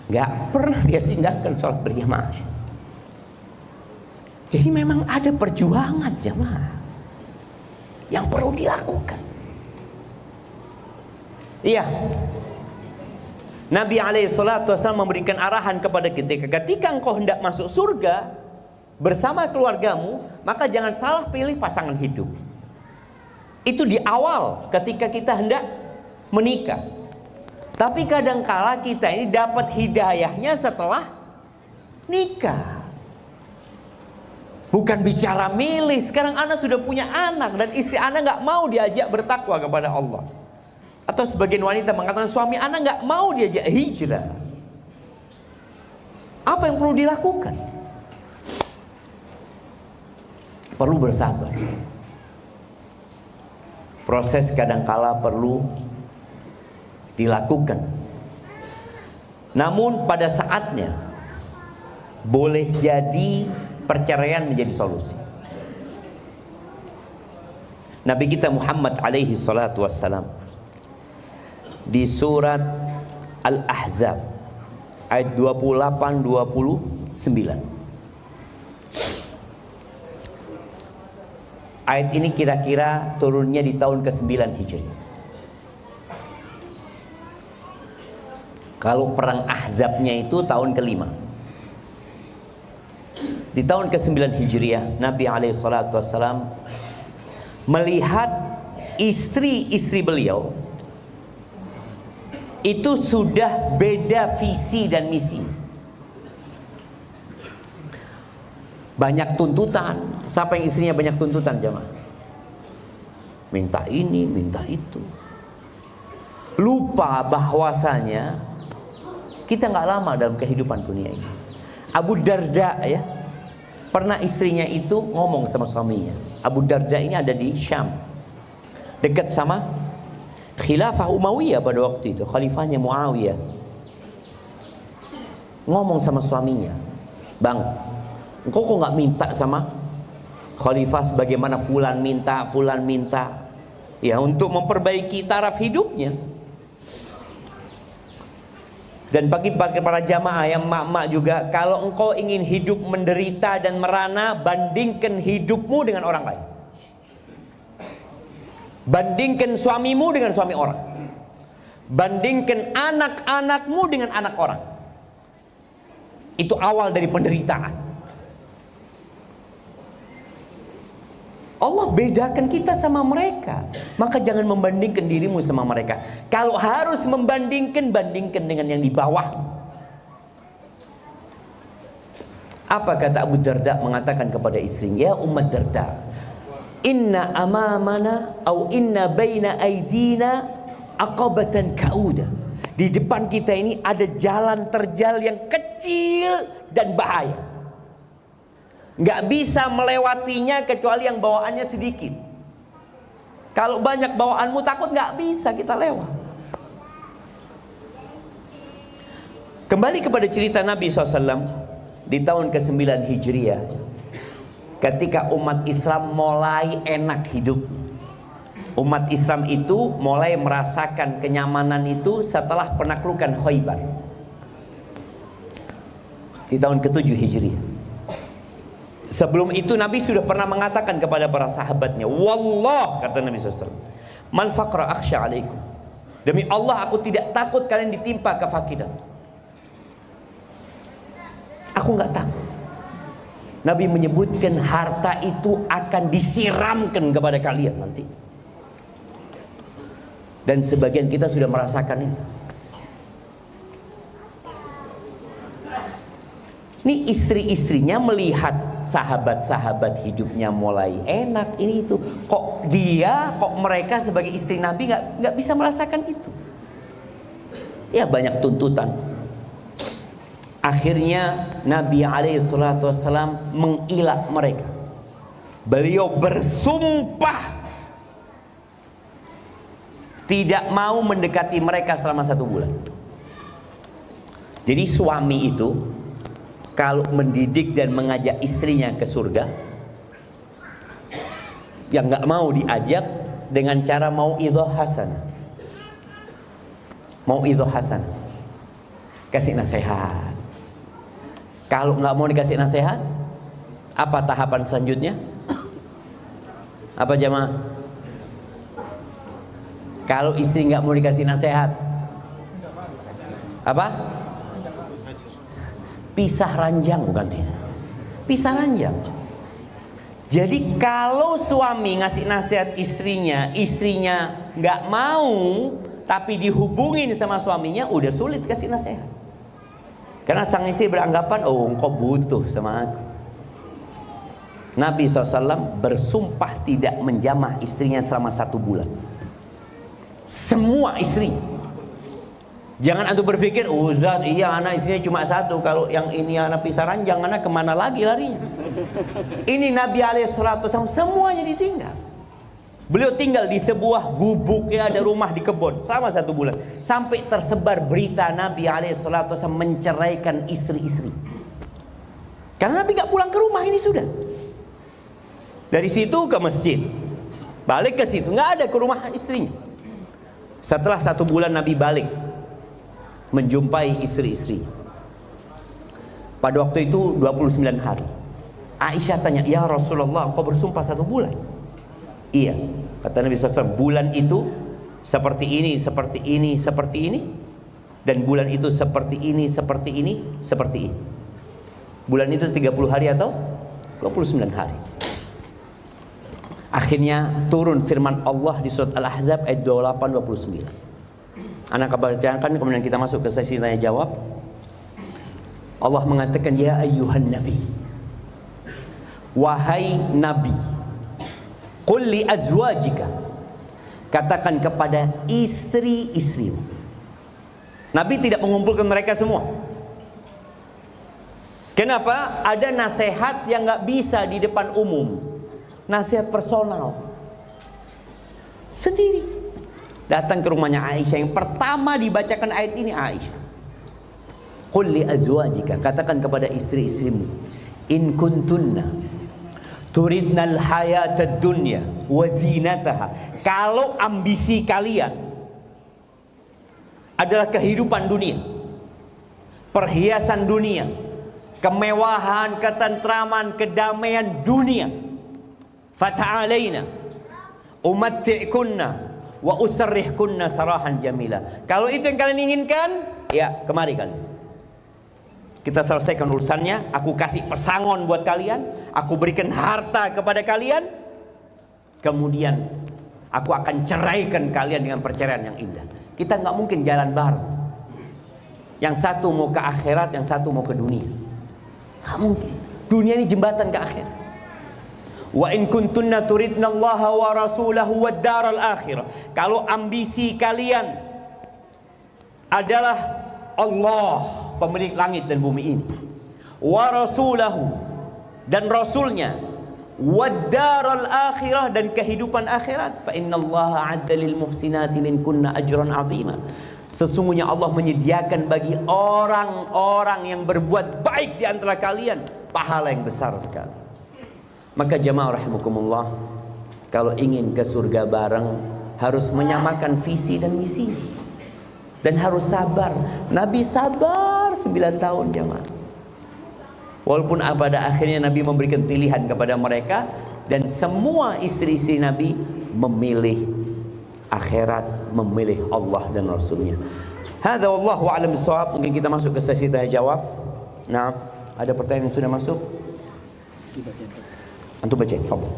Nggak pernah dia tinggalkan sholat berjamaah. Jadi memang ada perjuangan jamaah yang perlu dilakukan. Iya, Nabi SAW memberikan arahan kepada kita, ketika engkau hendak masuk surga bersama keluargamu, maka jangan salah pilih pasangan hidup. Itu di awal ketika kita hendak menikah. Tapi kadangkala kita ini dapat hidayahnya setelah nikah. Bukan bicara milih. Sekarang Anda sudah punya anak dan istri Anda nggak mau diajak bertakwa kepada Allah. Atau sebagian wanita mengatakan suami Anda nggak mau diajak hijrah. Apa yang perlu dilakukan? Perlu bersabar. Proses kadangkala perlu dilakukan. Namun pada saatnya boleh jadi perceraian menjadi solusi. Nabi kita Muhammad alaihi salatu wassalam di surat Al-Ahzab ayat 28-29. Ayat ini kira-kira turunnya di tahun ke-9 Hijriah. Kalau perang Ahzabnya itu tahun ke-5. Di tahun ke-9 Hijriah, Nabi SAW melihat istri-istri beliau itu sudah beda visi dan misi. Banyak tuntutan. Siapa yang istrinya banyak tuntutan, jemaah? Minta ini, minta itu. Lupa bahwasanya kita nggak lama dalam kehidupan dunia ini. Abu Darda ya, pernah istrinya itu ngomong sama suaminya. Abu Darda ini ada di Syam, dekat sama Khilafah Umayyah pada waktu itu, khalifahnya Muawiyah. Ngomong sama suaminya, "Bang, engkau kok nggak minta sama khalifah sebagaimana fulan minta ya untuk memperbaiki taraf hidupnya?" Dan bagi para jamaah yang mak-mak juga, kalau engkau ingin hidup menderita dan merana, bandingkan hidupmu dengan orang lain. Bandingkan suamimu dengan suami orang. Bandingkan anak-anakmu dengan anak orang. Itu awal dari penderitaan. Allah bedakan kita sama mereka. Maka jangan membandingkan dirimu sama mereka. Kalau harus membandingkan, bandingkan dengan yang di bawah. Apa kata Abu Darda mengatakan kepada istrinya? Ya Ummat Darda, inna amamana au inna baina aidina aqabatan kauda. Di depan kita ini ada jalan terjal yang kecil dan bahaya. Nggak bisa melewatinya kecuali yang bawaannya sedikit. Kalau banyak bawaanmu takut nggak bisa kita lewat. Kembali kepada cerita Nabi SAW di tahun ke-9 Hijriah, ketika umat Islam mulai enak hidup. Umat Islam itu mulai merasakan kenyamanan itu setelah penaklukan Khaybar di tahun ke-7 Hijriah. Sebelum itu Nabi sudah pernah mengatakan kepada para sahabatnya, wallah, kata Nabi SAW, mal faqra akhsha alaikum, demi Allah aku tidak takut kalian ditimpa kefakiran. Aku nggak takut. Nabi menyebutkan harta itu akan disiramkan kepada kalian nanti. Dan sebagian kita sudah merasakan itu. Ini istri-istrinya melihat sahabat-sahabat hidupnya mulai enak ini itu. Kok mereka sebagai istri Nabi nggak bisa merasakan itu? Ya banyak tuntutan. Akhirnya Nabi SAW mengilat mereka. Beliau bersumpah tidak mau mendekati mereka selama 1 bulan. Jadi suami itu kalau mendidik dan mengajak istrinya ke surga, yang nggak mau diajak dengan cara mau'idhah hasan. Mau'idhah hasan, kasih nasihat. Kalau nggak mau dikasih nasihat, apa tahapan selanjutnya? Apa jamaah? Kalau istri nggak mau dikasih nasihat, apa? Pisah ranjang, bukan tidak? Pisah ranjang. Jadi kalau suami ngasih nasihat istrinya nggak mau, tapi dihubungin sama suaminya, udah sulit kasih nasihat. Karena sang istri beranggapan, oh engkau butuh sama aku. Nabi SAW bersumpah tidak menjamah istrinya selama 1 bulan. Semua istri. Jangan antum berpikir, oh Ustaz, iya anak istrinya cuma 1. Kalau yang ini anak pisaran, jangan anak kemana lagi larinya. Ini Nabi SAW semuanya ditinggal. Beliau tinggal di sebuah gubuk, ya, ada rumah di kebun selama 1 bulan. Sampai tersebar berita Nabi SAW menceraikan istri-istri. Karena Nabi gak pulang ke rumah, ini sudah. Dari situ ke masjid, balik ke situ, gak ada ke rumah istrinya. Setelah 1 bulan Nabi balik menjumpai istri-istri. Pada waktu itu 29 hari. Aisyah tanya, ya Rasulullah, engkau bersumpah 1 bulan? Iya, kata Nabi SAW, bulan itu seperti ini, seperti ini, seperti ini. Dan bulan itu seperti ini, seperti ini, seperti ini. Bulan itu 30 hari atau 29 hari. Akhirnya turun firman Allah di surat Al-Ahzab ayat 28-29. Anak bacakan, kemudian kita masuk ke sesi tanya jawab. Allah mengatakan, ya ayyuhan nabi, wahai nabi, qul li azwajika, katakan kepada istri-istrimu. Nabi tidak mengumpulkan mereka semua. Kenapa? Ada nasihat yang gak bisa di depan umum. Nasihat personal. Sendiri. Datang ke rumahnya Aisyah. Yang pertama dibacakan ayat ini Aisyah. Qul li azwajika, katakan kepada istri-istrimu, in kuntunna turidnal hayatad dunya wa zinataha. Kalau ambisi kalian adalah kehidupan dunia, perhiasan dunia, kemewahan, ketentraman, kedamaian dunia, fata'alaina umatti'kunna wa usarrihkunna sarahan jamila. Kalau itu yang kalian inginkan, ya kemari kalian. Kita selesaikan urusannya. Aku kasih pesangon buat kalian, aku berikan harta kepada kalian, kemudian aku akan ceraikan kalian dengan perceraian yang indah. Kita nggak mungkin jalan bareng. Yang satu mau ke akhirat, yang satu mau ke dunia. Nggak mungkin. Dunia ini jembatan ke akhirat. Wa in kuntunna turidna Allah wa rasulahu wad daral akhirah. Kalau ambisi kalian adalah Allah, pemilik langit dan bumi ini, wa rasulahu, dan rasulnya, wad daral akhirah, dan kehidupan akhirat, fa innallaha adda lil muhsinati minkunna ajran azima. Sesungguhnya Allah menyediakan bagi orang-orang yang berbuat baik di antara kalian pahala yang besar sekali. Maka jamaah rahimakumullah, kalau ingin ke surga bareng harus menyamakan visi dan misi, dan harus sabar. Nabi sabar 9 tahun jamaah. Walaupun pada akhirnya Nabi memberikan pilihan kepada mereka, dan semua istri-istri Nabi memilih akhirat, memilih Allah dan Rasulnya. Hadza wallahu a'lam bishawab. Mungkin kita masuk ke sesi tanya jawab. Nah, ada pertanyaan yang sudah masuk? Antum bacain, fadhil.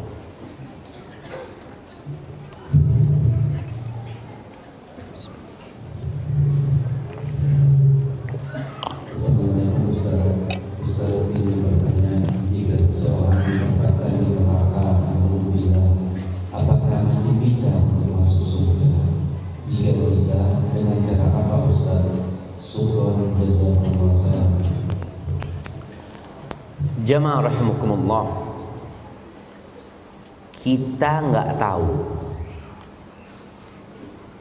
Assalamualaikum Ustaz, izin bertanya, jika seseorang ditempatkan di neraka, apakah masih bisa untuk masuk surga? Jika bisa, dengan cara apa Ustaz? Syukran jazakallahu khairan. Jamaah rahimakumullah, kita nggak tahu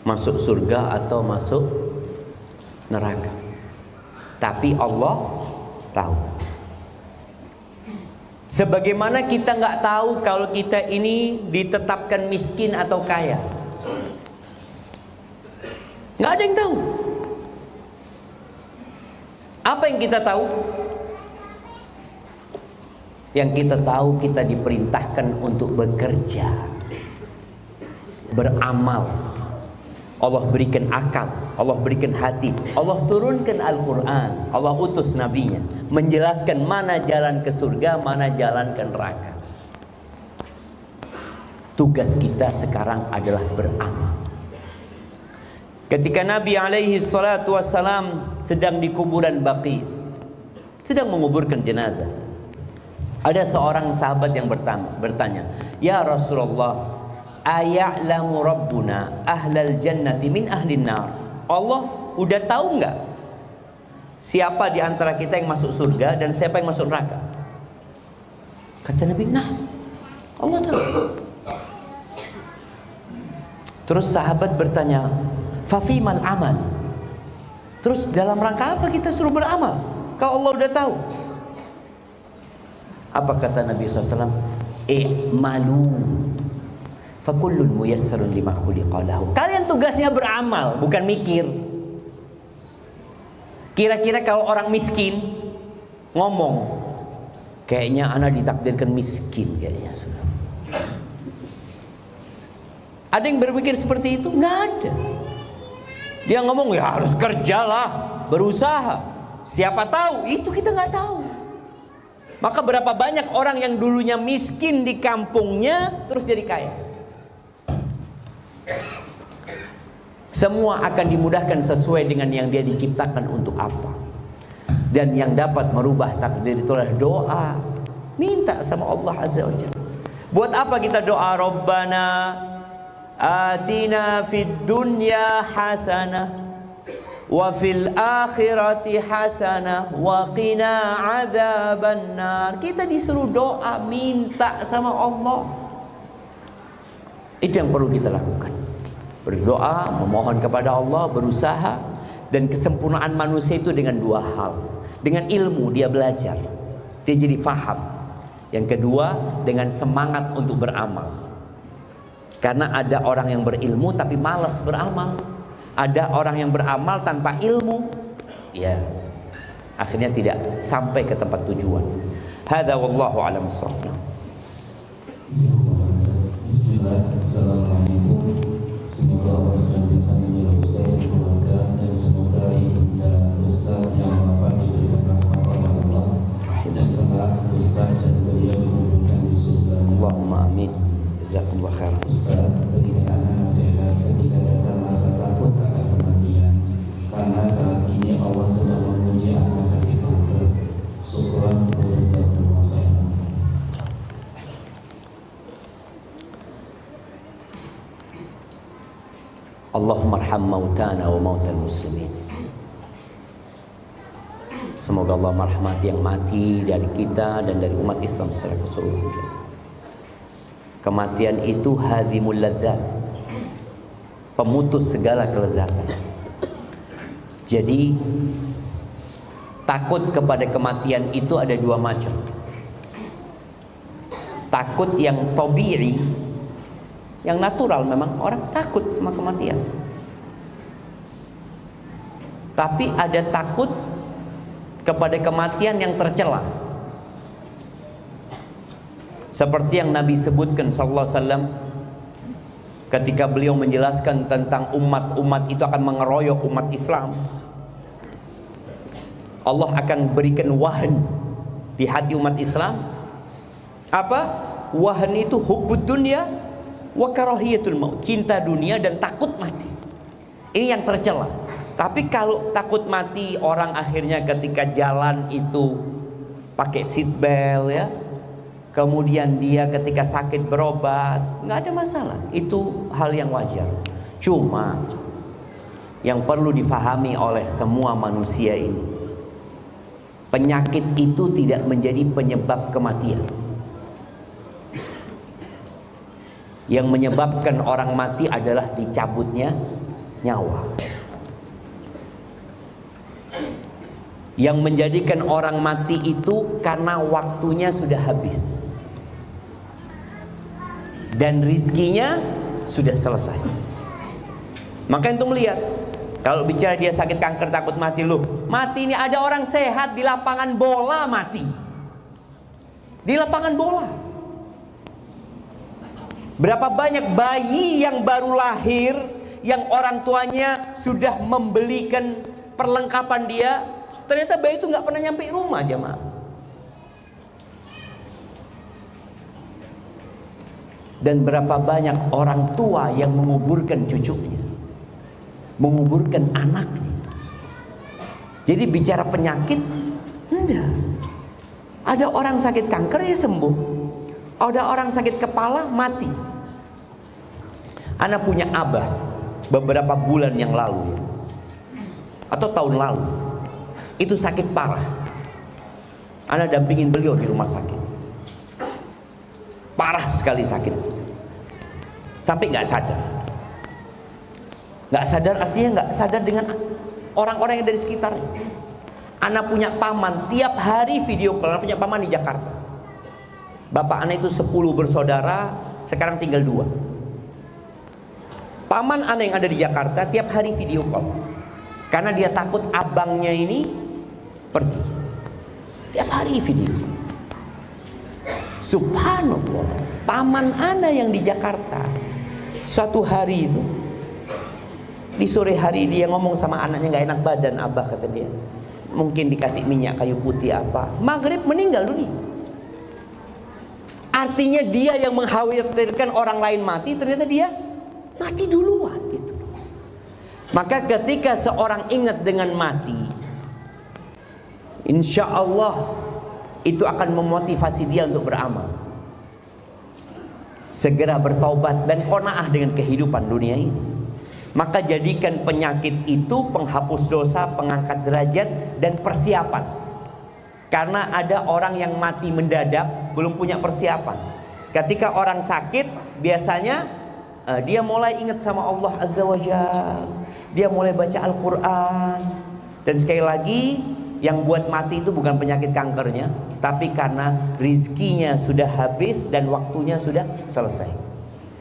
masuk surga atau masuk neraka, tapi Allah tahu. Sebagaimana kita nggak tahu kalau kita ini ditetapkan miskin atau kaya, nggak ada yang tahu. Apa yang kita tahu? Yang kita tahu, kita diperintahkan untuk bekerja, beramal. Allah berikan akal, Allah berikan hati, Allah turunkan Al-Quran, Allah utus nabinya menjelaskan mana jalan ke surga, mana jalan ke neraka. Tugas kita sekarang adalah beramal. Ketika Nabi alaihi salatu wassalam sedang di kuburan Baqi, sedang menguburkan jenazah. Ada seorang sahabat yang bertanya, "Ya Rasulullah, aya'lamu rabbuna ahlal jannati min ahlin nar?" Allah udah tahu nggak siapa di antara kita yang masuk surga dan siapa yang masuk neraka? Kata Nabi, "Nah, Allah tahu." Terus sahabat bertanya, "Fafimal amal?" Terus dalam rangka apa kita suruh beramal kalau Allah udah tahu? Apa kata Nabi SAW? "I'malu fakullun muyassarun lima khuliqa lahu." Kalian tugasnya beramal, bukan mikir. Kira-kira kalau orang miskin ngomong, kayaknya anak ditakdirkan miskin kayaknya. Ada yang berpikir seperti itu? Nggak ada. Dia ngomong, ya harus kerjalah, berusaha. Siapa tahu? Itu kita nggak tahu. Maka berapa banyak orang yang dulunya miskin di kampungnya terus jadi kaya. Semua akan dimudahkan sesuai dengan yang dia diciptakan untuk apa. Dan yang dapat merubah takdir itulah doa. Minta sama Allah Azza wa Jalla. Buat apa kita doa? Rabbana atina fid dunya hasanah wa fil akhirati hasanah wa qina adzabannar. Kita disuruh doa, minta sama Allah. Itu yang perlu kita lakukan. Berdoa, memohon kepada Allah, berusaha. Dan kesempurnaan manusia itu dengan dua hal. Dengan ilmu dia belajar, dia jadi faham. Yang kedua, dengan semangat untuk beramal. Karena ada orang yang berilmu tapi malas beramal. Ada orang yang beramal tanpa ilmu, ya akhirnya tidak sampai ke tempat tujuan. Hadza wallahu a'lam bissawab. Bismillah, assalamualaikum. Semoga Allah senantiasa menjaga Ustaz dan keluarga, dan semoga ibunda Ustaz yang wafat diberikan rahmat oleh Allah, dan kelak Ustaz dan beliau dikumpulkan di surga. Allahumma amin. Jazakumullah khairan. Ustaz, berikan anak nasihat ketika datang rasa takut akan kematian, karena saat ini Allah sedang menguji anak sakit kanker. Syukran wa jazakumullah khairan. Allahumma arham mautana wa mautal muslimin. Semoga Allah merahmati yang mati dari kita dan dari umat Islam secara keseluruhan. Kematian itu hadimul ladzat, pemutus segala kelezatan. Jadi takut kepada kematian itu ada dua macam. Takut yang tabi'i, yang natural, memang orang takut sama kematian. Tapi ada takut kepada kematian yang tercela. Seperti yang Nabi sebutkan sallallahu alaihi wasallam ketika beliau menjelaskan tentang umat-umat itu akan mengeroyok umat Islam. Allah akan berikan wahan di hati umat Islam. Apa? Wahan itu hubbud dunya wa karahiyatul maut, cinta dunia dan takut mati. Ini yang tercela. Tapi kalau takut mati, orang akhirnya ketika jalan itu pakai seat belt ya. Kemudian dia ketika sakit berobat, nggak ada masalah. Itu hal yang wajar. Cuma yang perlu difahami oleh semua manusia ini, penyakit itu tidak menjadi penyebab kematian. Yang menyebabkan orang mati adalah dicabutnya nyawa. Yang menjadikan orang mati itu karena waktunya sudah habis dan rizkinya sudah selesai. Maka itu melihat, kalau bicara dia sakit kanker takut mati, loh mati ini ada orang sehat di lapangan bola mati. Di lapangan bola. Berapa banyak bayi yang baru lahir yang orang tuanya sudah membelikan perlengkapan dia, ternyata bayi itu nggak pernah nyampe rumah, jemaah. Dan berapa banyak orang tua yang menguburkan cucunya, menguburkan anaknya. Jadi bicara penyakit, enggak. Ada orang sakit kanker ya sembuh. Ada orang sakit kepala mati. Ana punya abah beberapa bulan yang lalu atau tahun lalu, itu sakit parah. Ana dampingin beliau di rumah sakit. Parah sekali sakit. Sampai nggak sadar. Nggak sadar artinya nggak sadar dengan orang-orang yang dari sekitarnya. Ana punya paman tiap hari video call. Ana punya paman di Jakarta. Bapak ana itu 10 bersaudara, sekarang tinggal 2. Paman ana yang ada di Jakarta tiap hari video call. Karena dia takut abangnya ini pergi. Tiap hari video. Subhanallah. Paman ana yang di Jakarta, suatu hari itu, di sore hari dia ngomong sama anaknya, nggak enak badan abah, kata dia. Mungkin dikasih minyak kayu putih apa. Maghrib meninggal dunia. Artinya dia yang mengkhawatirkan orang lain mati, ternyata dia mati duluan gitu. Maka ketika seorang ingat dengan mati, insya Allah itu akan memotivasi dia untuk beramal, segera bertaubat dan qanaah dengan kehidupan dunia ini. Maka jadikan penyakit itu penghapus dosa, pengangkat derajat, dan persiapan. Karena ada orang yang mati mendadak, belum punya persiapan. Ketika orang sakit, biasanya dia mulai ingat sama Allah Azza wa Jalla. Dia mulai baca Al-Quran. Dan sekali lagi, yang buat mati itu bukan penyakit kankernya, tapi karena rizkinya sudah habis dan waktunya sudah selesai.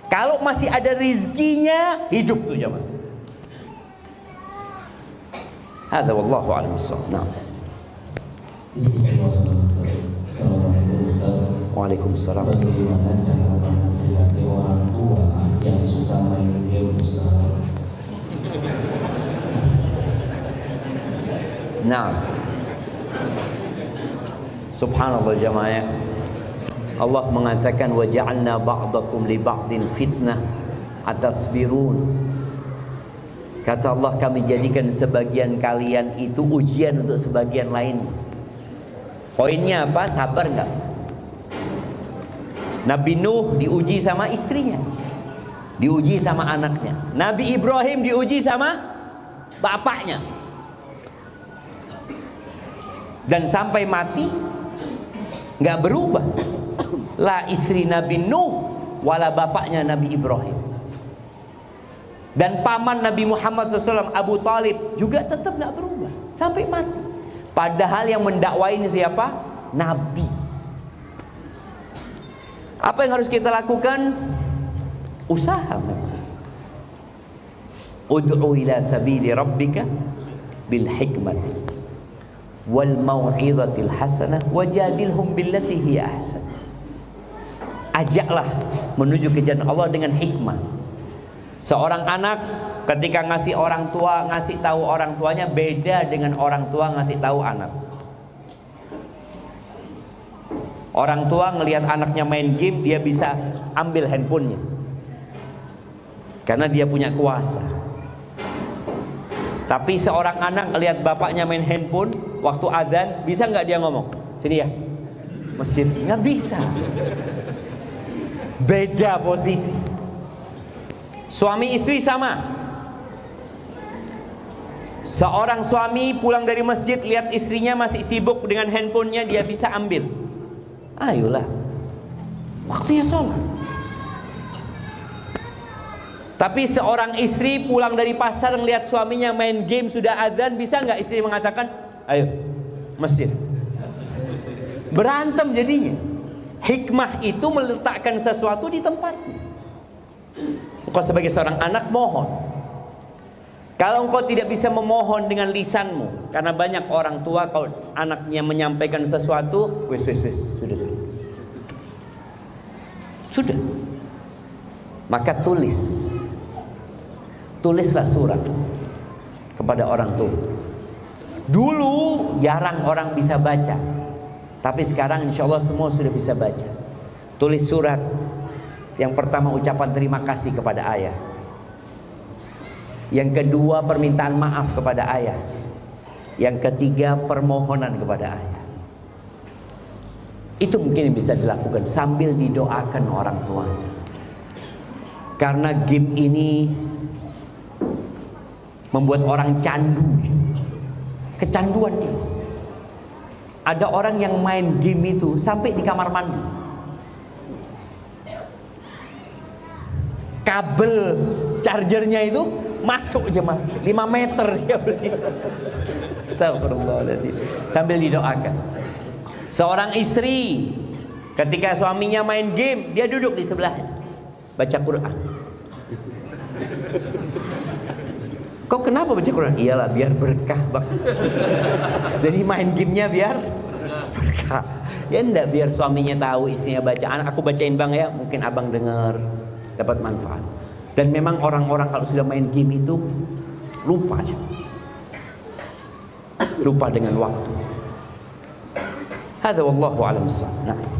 Kalau masih ada rizkinya, hidup tuh zaman. Hadza wallahu a'lam bissawab. Nah. Assalamualaikum Ustaz. Waalaikumsalam. Bagaimana cara menasihati orang tua yang suka main game Ustaz? Nah. Subhanallah jamaah. Allah mengatakan wa ja'alna ba'dakum li ba'din fitnah atasbirun. Kata Allah, kami jadikan sebagian kalian itu ujian untuk sebagian lain. Poinnya apa? Sabar enggak? Nabi Nuh diuji sama istrinya, diuji sama anaknya. Nabi Ibrahim diuji sama bapaknya. Dan sampai mati enggak berubah. La istri Nabi Nuh wala bapaknya Nabi Ibrahim. Dan paman Nabi Muhammad SAW Abu Talib juga tetap gak berubah sampai mati. Padahal yang mendakwain siapa? Nabi. Apa yang harus kita lakukan? Usaha memang. Ud'u ila sabili rabbika bil hikmati wal mau'izatil hasanah wajadilhum billati hiya ahsan. Ajaklah menuju ke jalan Allah dengan hikmah. Seorang anak ketika ngasih orang tua, ngasih tahu orang tuanya beda dengan orang tua ngasih tahu anak. Orang tua ngelihat anaknya main game, dia bisa ambil handphonenya karena dia punya kuasa. Tapi seorang anak ngelihat bapaknya main handphone, waktu adzan bisa nggak dia ngomong, sini ya, masjid? Nggak bisa. Beda posisi. Suami istri sama. Seorang suami pulang dari masjid, lihat istrinya masih sibuk dengan handphonenya, dia bisa ambil. Ayolah, waktunya sholat. Tapi seorang istri pulang dari pasar ngelihat suaminya main game, sudah adzan, bisa nggak istri mengatakan, ayo masjid? Berantem jadinya. Hikmah itu meletakkan sesuatu di tempatnya. Engkau sebagai seorang anak mohon. Kalau engkau tidak bisa memohon dengan lisanmu, karena banyak orang tua kalau anaknya menyampaikan sesuatu, wis, sudah. Maka tulislah surat kepada orang tua. Dulu jarang orang bisa baca, tapi sekarang insya Allah semua sudah bisa baca. Tulis surat. Yang pertama ucapan terima kasih kepada ayah. Yang kedua permintaan maaf kepada ayah. Yang ketiga permohonan kepada ayah. Itu mungkin bisa dilakukan sambil didoakan orang tuanya. Karena game ini membuat orang candu, kecanduan dia. Ada orang yang main game itu sampai di kamar mandi. Kabel chargernya itu masuk jemaah 5 meter dia beli. Astagfirullahaladzim. Sambil didoakan. Seorang istri ketika suaminya main game, dia duduk di sebelahnya baca Quran. Kok kenapa baca Quran? Iyalah biar berkah bang. Jadi main gamenya biar berkah. Ya enggak, biar suaminya tahu istrinya bacaan. Aku bacain bang ya, mungkin abang dengar, dapat manfaat. Dan memang orang-orang kalau sudah main game itu lupa aja. Lupa dengan waktu. Hadza wallahu a'lam bissawab. Nah.